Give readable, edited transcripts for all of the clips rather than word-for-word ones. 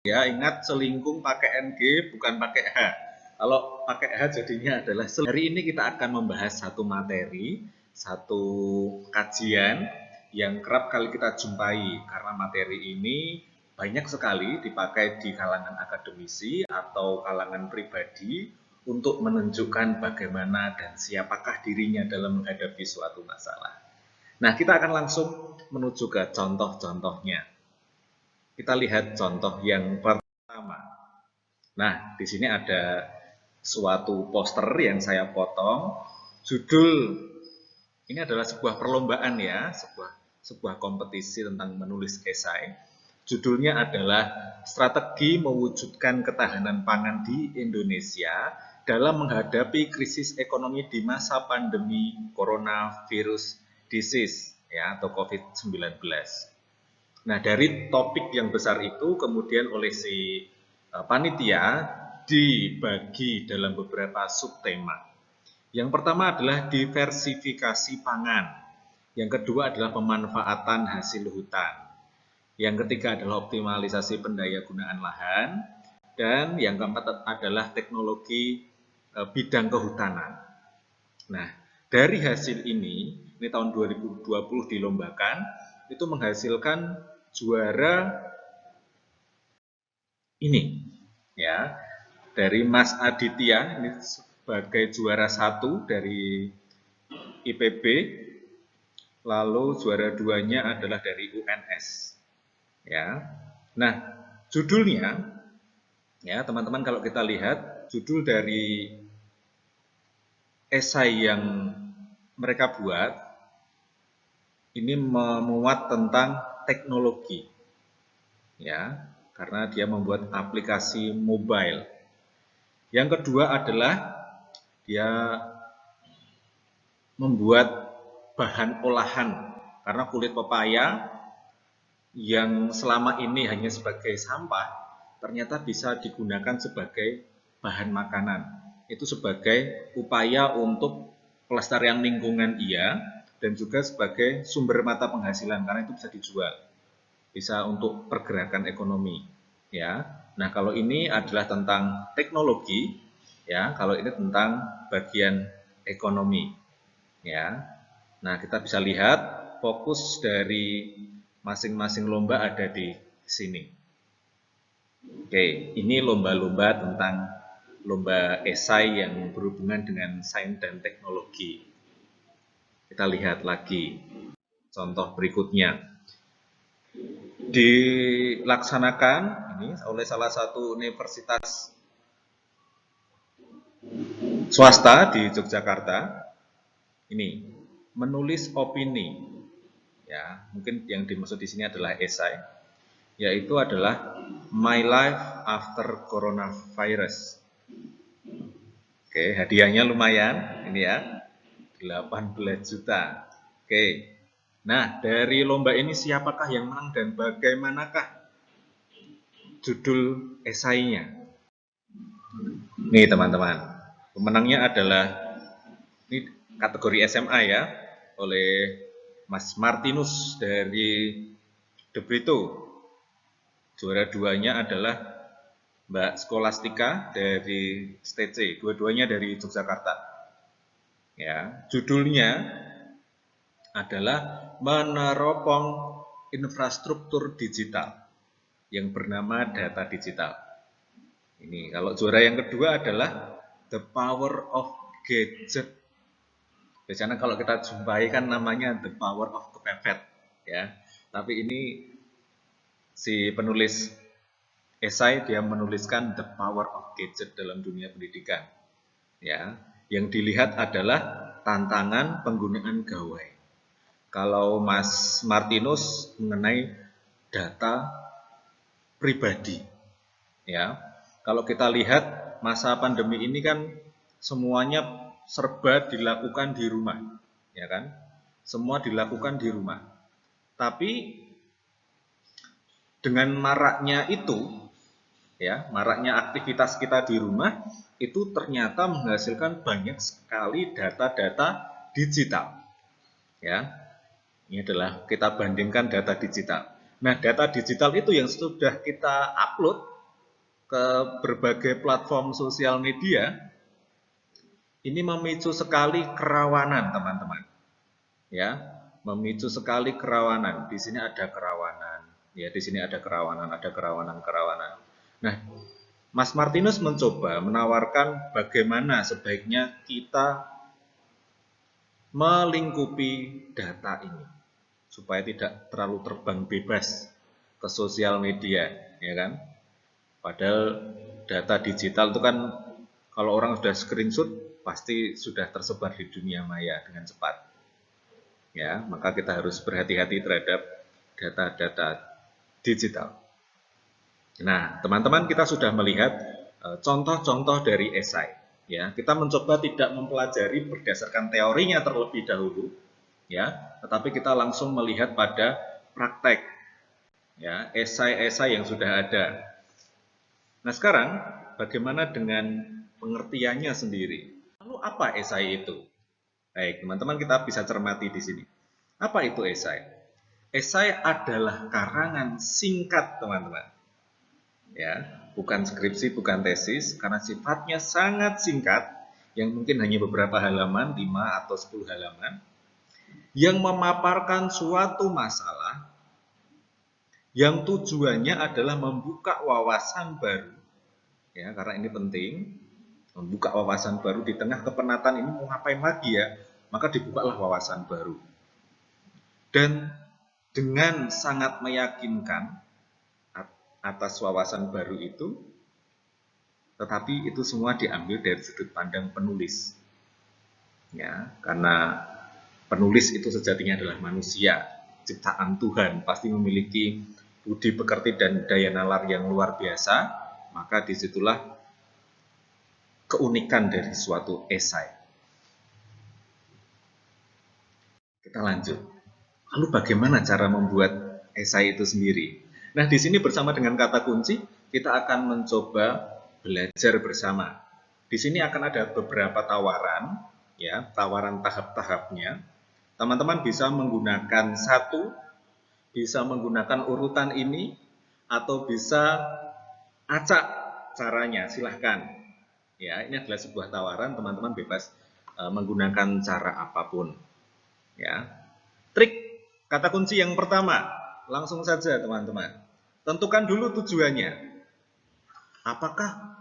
Ya, ingat selingkuh pakai NG bukan pakai H. Kalau pakai H jadinya adalah hari ini kita akan membahas satu materi, satu kajian yang kerap kali kita jumpai karena materi ini banyak sekali dipakai di kalangan akademisi atau kalangan pribadi untuk menunjukkan bagaimana dan siapakah dirinya dalam menghadapi suatu masalah. Nah, kita akan langsung menuju ke contoh-contohnya. Kita lihat contoh yang pertama. Nah, di sini ada suatu poster yang saya potong. Judul ini adalah sebuah perlombaan ya, sebuah kompetisi tentang menulis esai. Judulnya adalah Strategi Mewujudkan Ketahanan Pangan di Indonesia dalam Menghadapi Krisis Ekonomi di Masa Pandemi Coronavirus Disease ya atau COVID-19. Nah, dari topik yang besar itu kemudian oleh si panitia dibagi dalam beberapa subtema. Yang pertama adalah diversifikasi pangan. Yang kedua adalah pemanfaatan hasil hutan. Yang ketiga adalah optimalisasi pendayagunaan lahan. Dan yang keempat adalah teknologi bidang kehutanan. Nah, dari hasil ini tahun 2020 dilombakan, itu menghasilkan juara ini ya dari Mas Aditya ini sebagai juara 1 dari IPB, lalu juara 2-nya adalah dari UNS ya. Nah, judulnya ya teman-teman, kalau kita lihat judul dari esai yang mereka buat ini memuat tentang teknologi ya, karena dia membuat aplikasi mobile. Yang kedua adalah dia membuat bahan olahan, karena kulit pepaya yang selama ini hanya sebagai sampah ternyata bisa digunakan sebagai bahan makanan. Itu sebagai upaya untuk pelestarian lingkungan iya, dan juga sebagai sumber mata penghasilan karena itu bisa dijual, bisa untuk pergerakan ekonomi ya. Nah, kalau ini adalah tentang teknologi ya, kalau ini tentang bagian ekonomi ya. Nah, kita bisa lihat fokus dari masing-masing lomba ada di sini. Oke, ini lomba-lomba tentang lomba esai yang berhubungan dengan sains dan teknologi. Kita lihat lagi contoh berikutnya. Dilaksanakan ini oleh salah satu universitas swasta di Yogyakarta. Ini menulis opini ya, mungkin yang dimaksud di sini adalah esai, yaitu adalah My Life After Coronavirus. Oke, hadiahnya lumayan ini ya, 18 juta. Oke, nah dari lomba ini siapakah yang menang dan bagaimanakah judul esainya? Nih teman-teman, pemenangnya adalah ini kategori SMA ya, oleh Mas Martinus dari De Brito. Juara 2-nya adalah Mbak Skolastika dari STC, dua-duanya dari Yogyakarta. Ya, judulnya adalah Meneropong Infrastruktur Digital yang bernama Data Digital. Ini kalau juara yang kedua adalah The Power of Gadget. Biasanya kalau kita jumpai kan namanya The Power of Kepepet ya. Tapi ini si penulis esai dia menuliskan The Power of Gadget dalam dunia pendidikan. Ya, yang dilihat adalah tantangan penggunaan gawai. Kalau Mas Martinus mengenai data pribadi. Ya. Kalau kita lihat masa pandemi ini kan semuanya serba dilakukan di rumah, ya kan? Semua dilakukan di rumah. Tapi dengan maraknya itu, ya, maraknya aktivitas kita di rumah itu ternyata menghasilkan banyak sekali data-data digital. Ya. Ini adalah kita bandingkan data digital. Nah, data digital itu yang sudah kita upload ke berbagai platform sosial media, ini memicu sekali kerawanan, teman-teman. Ya, memicu sekali kerawanan. Di sini ada kerawanan, ya, di sini ada kerawanan, kerawanan. Nah, Mas Martinus mencoba menawarkan bagaimana sebaiknya kita melingkupi data ini supaya tidak terlalu terbang bebas ke sosial media, ya kan? Padahal data digital itu kan kalau orang sudah screenshot pasti sudah tersebar di dunia maya dengan cepat. Ya, maka kita harus berhati-hati terhadap data-data digital. Nah, teman-teman, kita sudah melihat contoh-contoh dari esai. Ya, kita mencoba tidak mempelajari berdasarkan teorinya terlebih dahulu, ya, tetapi kita langsung melihat pada praktek, ya, esai-esai yang sudah ada. Nah, sekarang bagaimana dengan pengertiannya sendiri? Lalu apa esai itu? Baik, teman-teman, kita bisa cermati di sini. Apa itu esai? Esai adalah karangan singkat, teman-teman. Ya, bukan skripsi, bukan tesis, karena sifatnya sangat singkat, yang mungkin hanya beberapa halaman, 5 atau 10 halaman, yang memaparkan suatu masalah yang tujuannya adalah membuka wawasan baru. Ya, karena ini penting, membuka wawasan baru di tengah kepenatan ini mau ngapain lagi ya, maka dibukalah wawasan baru. Dan dengan sangat meyakinkan atas wawasan baru itu, tetapi itu semua diambil dari sudut pandang penulis. Ya, karena penulis itu sejatinya adalah manusia, ciptaan Tuhan, pasti memiliki budi pekerti dan daya nalar yang luar biasa, maka disitulah keunikan dari suatu esai. Kita lanjut. Lalu bagaimana cara membuat esai itu sendiri? Nah, di sini bersama dengan kata kunci, kita akan mencoba belajar bersama. Di sini akan ada beberapa tawaran, ya, tawaran tahap-tahapnya. Teman-teman bisa menggunakan satu, bisa menggunakan urutan ini, atau bisa acak caranya, silahkan. Ya, ini adalah sebuah tawaran, teman-teman bebas menggunakan cara apapun. Ya, trik kata kunci yang pertama, langsung saja teman-teman. Tentukan dulu tujuannya. Apakah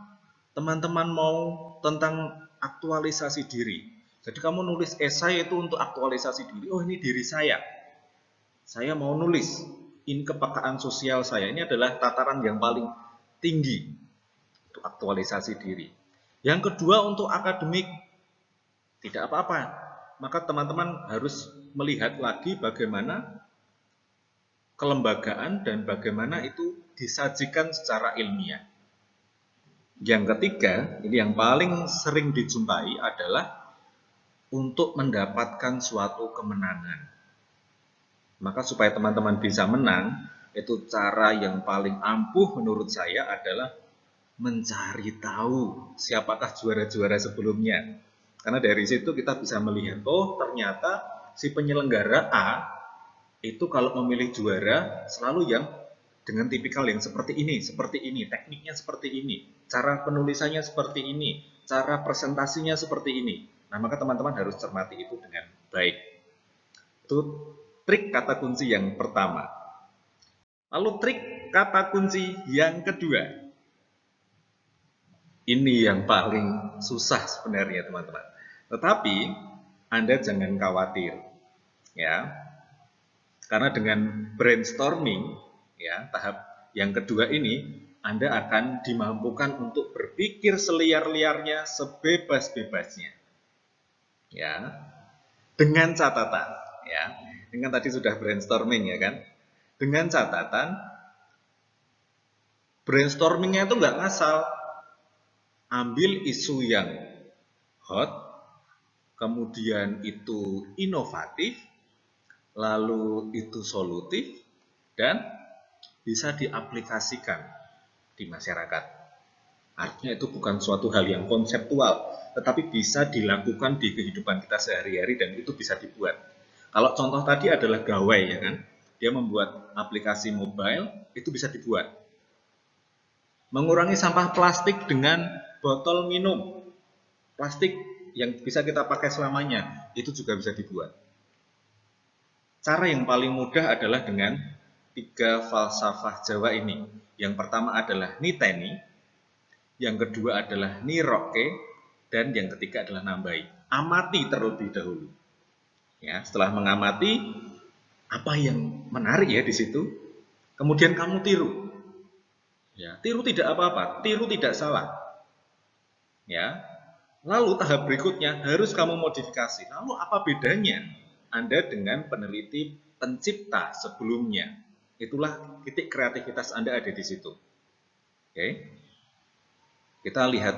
teman-teman mau tentang aktualisasi diri? Jadi kamu nulis esai itu untuk aktualisasi diri. Oh, ini diri saya. Saya mau nulis. Ini kepekaan sosial saya. Ini adalah tataran yang paling tinggi untuk aktualisasi diri. Yang kedua untuk akademik. Tidak apa-apa. Maka teman-teman harus melihat lagi bagaimana kelembagaan dan bagaimana itu disajikan secara ilmiah. Yang ketiga, ini yang paling sering dijumpai adalah untuk mendapatkan suatu kemenangan. Maka supaya teman-teman bisa menang, itu cara yang paling ampuh menurut saya adalah mencari tahu siapakah juara-juara sebelumnya. Karena dari situ kita bisa melihat, oh ternyata si penyelenggara A itu kalau memilih juara selalu yang dengan tipikal yang seperti ini, tekniknya seperti ini, cara penulisannya seperti ini, cara presentasinya seperti ini. Nah, maka teman-teman harus cermati itu dengan baik. Itu trik kata kunci yang pertama. Lalu trik kata kunci yang kedua. Ini yang paling susah sebenarnya teman-teman. Tetapi Anda jangan khawatir, ya, karena dengan brainstorming, ya, tahap yang kedua ini, Anda akan dimampukan untuk berpikir seliar-liarnya, sebebas-bebasnya, ya, dengan catatan, ya, dengan tadi sudah brainstorming, ya kan, dengan catatan brainstormingnya itu nggak ngasal. Ambil isu yang hot, kemudian itu inovatif, lalu itu solutif, dan bisa diaplikasikan di masyarakat. Artinya itu bukan suatu hal yang konseptual, tetapi bisa dilakukan di kehidupan kita sehari-hari dan itu bisa dibuat. Kalau contoh tadi adalah gawai, ya kan, dia membuat aplikasi mobile, itu bisa dibuat. Mengurangi sampah plastik dengan botol minum. Plastik yang bisa kita pakai selamanya, itu juga bisa dibuat. Cara yang paling mudah adalah dengan 3 falsafah Jawa ini. Yang pertama adalah niteni, yang kedua adalah niroke, dan yang ketiga adalah nambai. Amati terlebih dahulu. Ya, setelah mengamati apa yang menarik ya di situ, kemudian kamu tiru. Ya, tiru tidak apa-apa, tiru tidak salah. Ya. Lalu tahap berikutnya harus kamu modifikasi. Lalu apa bedanya Anda dengan peneliti pencipta sebelumnya? Itulah titik kreativitas Anda ada di situ. Oke. Kita lihat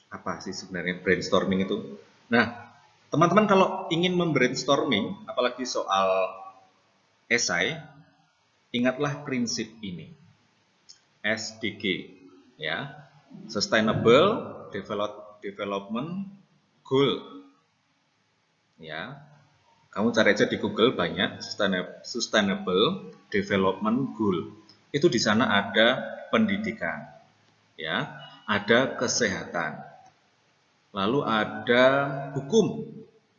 apa sih sebenarnya brainstorming itu. Nah, teman-teman kalau ingin membrainstorming, apalagi soal esai, ingatlah prinsip ini. SDG, ya, Sustainable Development Goal. Ya, kamu cari aja di Google banyak Sustainable Development Goal. Itu di sana ada pendidikan, ya, ada kesehatan, lalu ada hukum,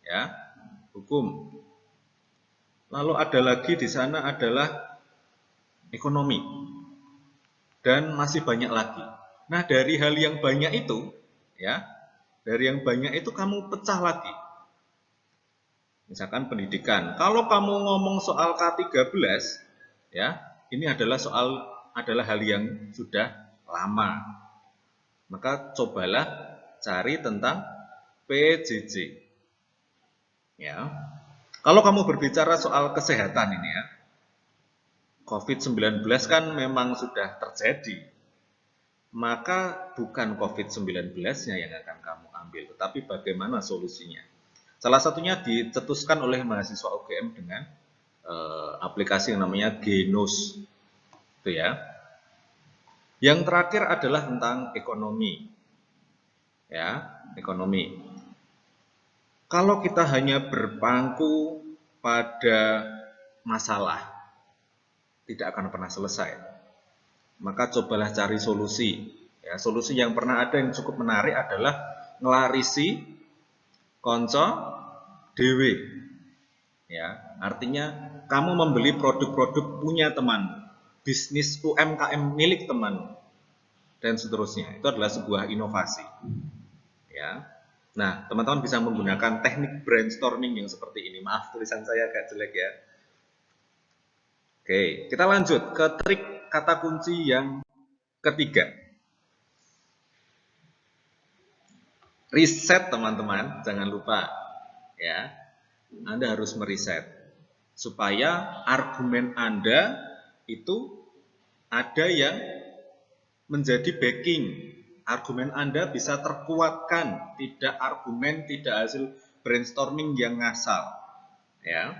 ya, hukum. Lalu ada lagi di sana adalah ekonomi dan masih banyak lagi. Nah, dari hal yang banyak itu, ya, dari yang banyak itu kamu pecah lagi. Misalkan pendidikan. Kalau kamu ngomong soal K13, ya, ini adalah hal yang sudah lama. Maka cobalah cari tentang PJJ. Ya. Kalau kamu berbicara soal kesehatan ini ya, COVID-19 kan memang sudah terjadi. Maka bukan COVID-19-nya yang akan kamu ambil, tetapi bagaimana solusinya. Salah satunya dicetuskan oleh mahasiswa UGM dengan aplikasi yang namanya Genus, itu ya. Yang terakhir adalah tentang ekonomi, ya, ekonomi. Kalau kita hanya berpangku pada masalah, tidak akan pernah selesai. Maka cobalah cari solusi. Ya, solusi yang pernah ada yang cukup menarik adalah ngelarisi konco dewe. Ya, artinya kamu membeli produk-produk punya teman, bisnis UMKM milik teman, dan seterusnya. Itu adalah sebuah inovasi. Ya. Nah, teman-teman bisa menggunakan teknik brainstorming yang seperti ini. Maaf, tulisan saya agak jelek ya. Oke, kita lanjut ke trik kata kunci yang ketiga. Riset, teman-teman, jangan lupa. Ya, Anda harus meriset supaya argumen Anda itu ada yang menjadi backing. Argumen Anda bisa terkuatkan, tidak argumen, tidak hasil brainstorming yang ngasal. Ya,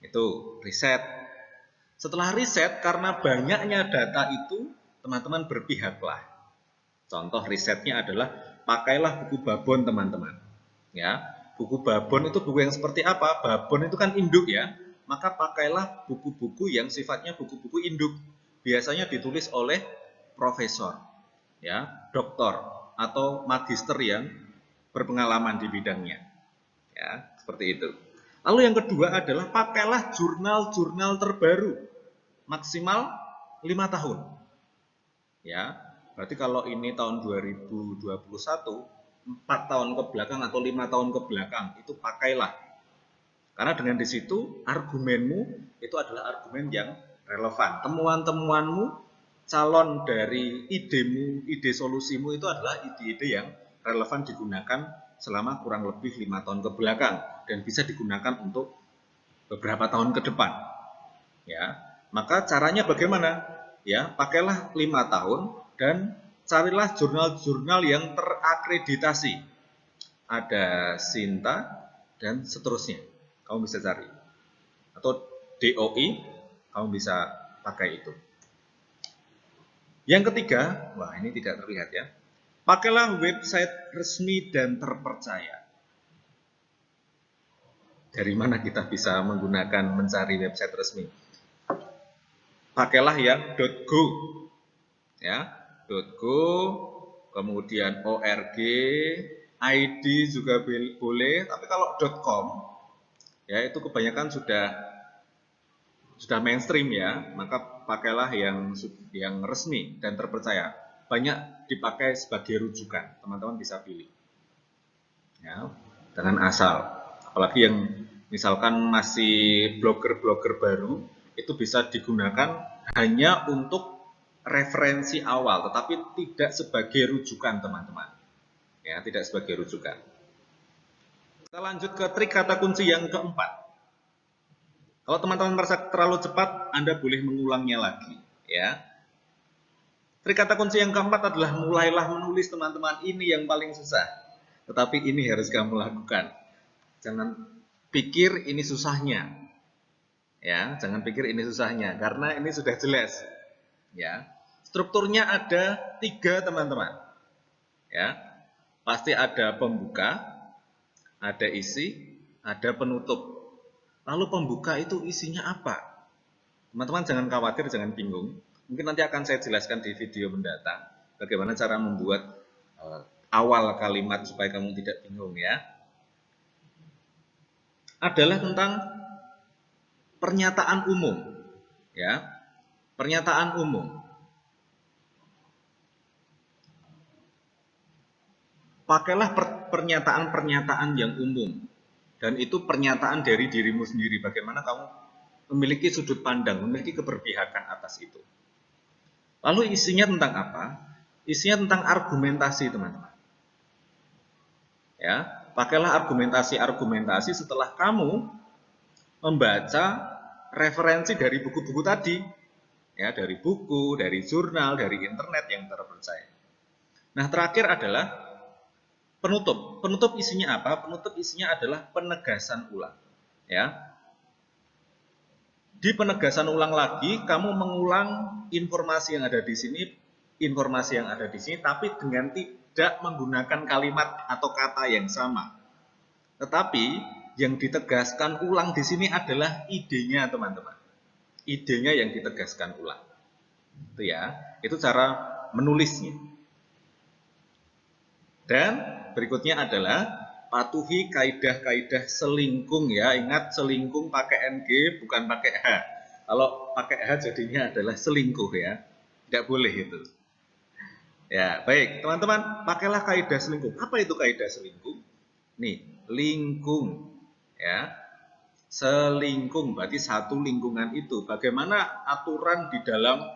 itu riset. Setelah riset, karena banyaknya data itu, teman-teman berpihaklah. Contoh risetnya adalah pakailah buku babon, teman-teman. Ya, buku babon itu buku yang seperti apa? Babon itu kan induk ya. Maka pakailah buku-buku yang sifatnya buku-buku induk. Biasanya ditulis oleh profesor, ya, doktor atau magister yang berpengalaman di bidangnya. Ya, seperti itu. Lalu yang kedua adalah pakailah jurnal-jurnal terbaru maksimal 5 tahun. Ya, berarti kalau ini tahun 2021, 4 tahun ke belakang atau 5 tahun ke belakang itu pakailah. Karena dengan di situ argumenmu itu adalah argumen yang relevan. Temuan-temuanmu, calon dari idemu, ide solusimu itu adalah ide-ide yang relevan digunakan selama kurang lebih 5 tahun ke belakang dan bisa digunakan untuk beberapa tahun ke depan. Ya, maka caranya bagaimana? Ya, pakailah 5 tahun dan carilah jurnal-jurnal yang terakreditasi. Ada Sinta dan seterusnya. Kamu bisa cari. Atau DOI, kamu bisa pakai itu. Yang ketiga, wah ini tidak terlihat ya. Pakailah website resmi dan terpercaya. Dari mana kita bisa menggunakan mencari website resmi? Pakailah yang .go. ya, .go, kemudian org, id juga boleh, tapi kalau .com ya itu kebanyakan sudah mainstream ya, maka pakailah yang resmi dan terpercaya. Banyak dipakai sebagai rujukan, teman-teman bisa pilih. Ya, dengan asal. Apalagi yang misalkan masih blogger-blogger baru, itu bisa digunakan hanya untuk referensi awal, tetapi tidak sebagai rujukan, teman-teman. Ya, tidak sebagai rujukan. Kita lanjut ke trik kata kunci yang keempat. Kalau teman-teman merasa terlalu cepat, Anda boleh mengulangnya lagi. Ya. Trik kata kunci yang keempat adalah mulailah menulis, teman-teman. Ini yang paling susah. Tetapi ini harus kamu lakukan. Jangan pikir ini susahnya. Ya, jangan pikir ini susahnya karena ini sudah jelas. Ya. Strukturnya ada 3, teman-teman. Ya. Pasti ada pembuka, ada isi, ada penutup. Lalu pembuka itu isinya apa? Teman-teman jangan khawatir, jangan bingung. Mungkin nanti akan saya jelaskan di video mendatang bagaimana cara membuat awal kalimat supaya kamu tidak bingung ya. Adalah tentang pernyataan umum. Ya. Pernyataan umum. Pakailah pernyataan-pernyataan yang umum. Dan itu pernyataan dari dirimu sendiri. Bagaimana kamu memiliki sudut pandang, memiliki keberpihakan atas itu. Lalu isinya tentang apa? Isinya tentang argumentasi, teman-teman. Ya, pakailah argumentasi setelah kamu membaca referensi dari buku-buku tadi. Ya, dari buku, dari jurnal, dari internet yang terpercaya. Nah, terakhir adalah penutup. Penutup isinya apa? Penutup isinya adalah penegasan ulang. Ya. Di penegasan ulang lagi, kamu mengulang informasi yang ada di sini, tapi dengan tidak menggunakan kalimat atau kata yang sama. Tetapi yang ditegaskan ulang di sini adalah idenya, teman-teman. Idenya yang ditegaskan ulang. Itu ya, itu cara menulisnya. Dan berikutnya adalah patuhi kaidah-kaidah selingkung ya. Ingat, selingkung pakai ng bukan pakai h. Kalau pakai h jadinya adalah selingkuh ya. Tidak boleh itu. Ya, baik, teman-teman, pakailah kaidah selingkung. Apa itu kaidah selingkung? Nih, lingkung ya. Selingkung berarti satu lingkungan itu. Bagaimana aturan di dalam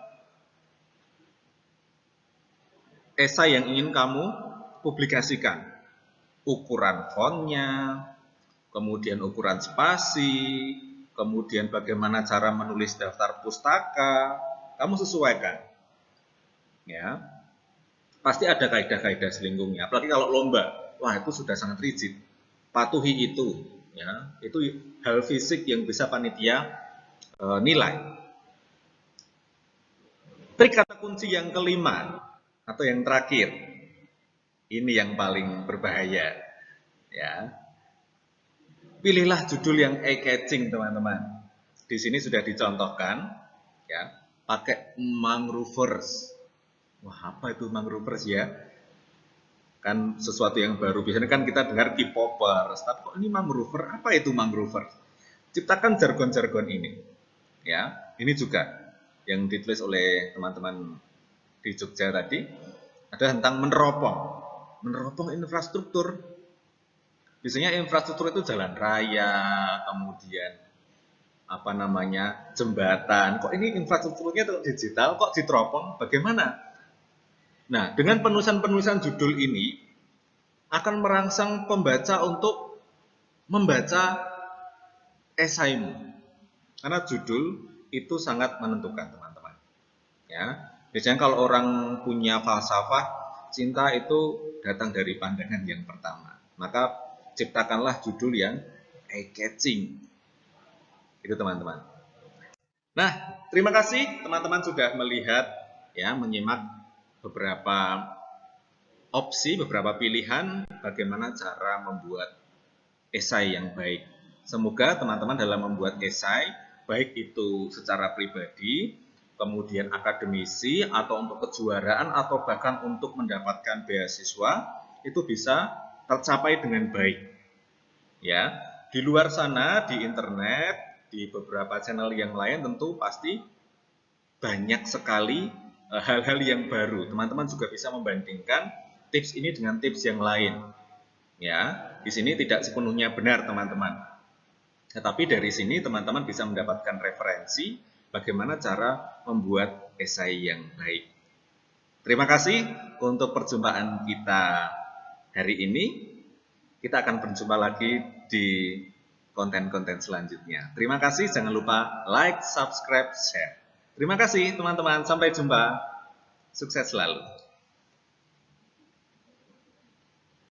esai yang ingin kamu publikasikan? Ukuran fontnya, kemudian ukuran spasi, kemudian bagaimana cara menulis daftar pustaka, kamu sesuaikan. Ya. Pasti ada kaidah-kaidah selingkungnya. Apalagi kalau lomba, wah itu sudah sangat rigid. Patuhi itu, ya. Itu hal fisik yang bisa panitia nilai. Trik kata kunci yang kelima atau yang terakhir. Ini yang paling berbahaya. Ya. Pilihlah judul yang eye-catching, teman-teman. Di sini sudah dicontohkan, ya, pakai mangrovers. Wah, apa itu mangrovers ya? Kan sesuatu yang baru. Biasanya kan kita dengar K-popers, tapi kok ini mangrover? Apa itu mangrovers? Ciptakan jargon-jargon ini. Ya, ini juga yang ditulis oleh teman-teman di Jogja tadi. Ada tentang meneropong. Meneropong infrastruktur. Biasanya infrastruktur itu jalan raya, kemudian apa namanya, jembatan. Kok ini infrastrukturnya digital, kok diteropong? Bagaimana? Nah, dengan penulisan-penulisan judul ini akan merangsang pembaca untuk membaca esaimu. Karena judul itu sangat menentukan, teman-teman. Ya, biasanya kalau orang punya falsafah, cinta itu datang dari pandangan yang pertama. Maka ciptakanlah judul yang eye-catching. Itu, teman-teman. Nah, terima kasih teman-teman sudah melihat ya, menyimak beberapa opsi, beberapa pilihan bagaimana cara membuat esai yang baik. Semoga teman-teman dalam membuat esai, baik itu secara pribadi, kemudian akademisi, atau untuk kejuaraan, atau bahkan untuk mendapatkan beasiswa, itu bisa tercapai dengan baik. Ya, di luar sana, di internet, di beberapa channel yang lain tentu pasti banyak sekali hal-hal yang baru. Teman-teman juga bisa membandingkan tips ini dengan tips yang lain. Ya, di sini tidak sepenuhnya benar, teman-teman. Tetapi dari sini teman-teman bisa mendapatkan referensi bagaimana cara membuat esai yang baik. Terima kasih untuk perjumpaan kita hari ini. Kita akan berjumpa lagi di konten-konten selanjutnya. Terima kasih, jangan lupa like, subscribe, share. Terima kasih teman-teman, sampai jumpa. Sukses selalu.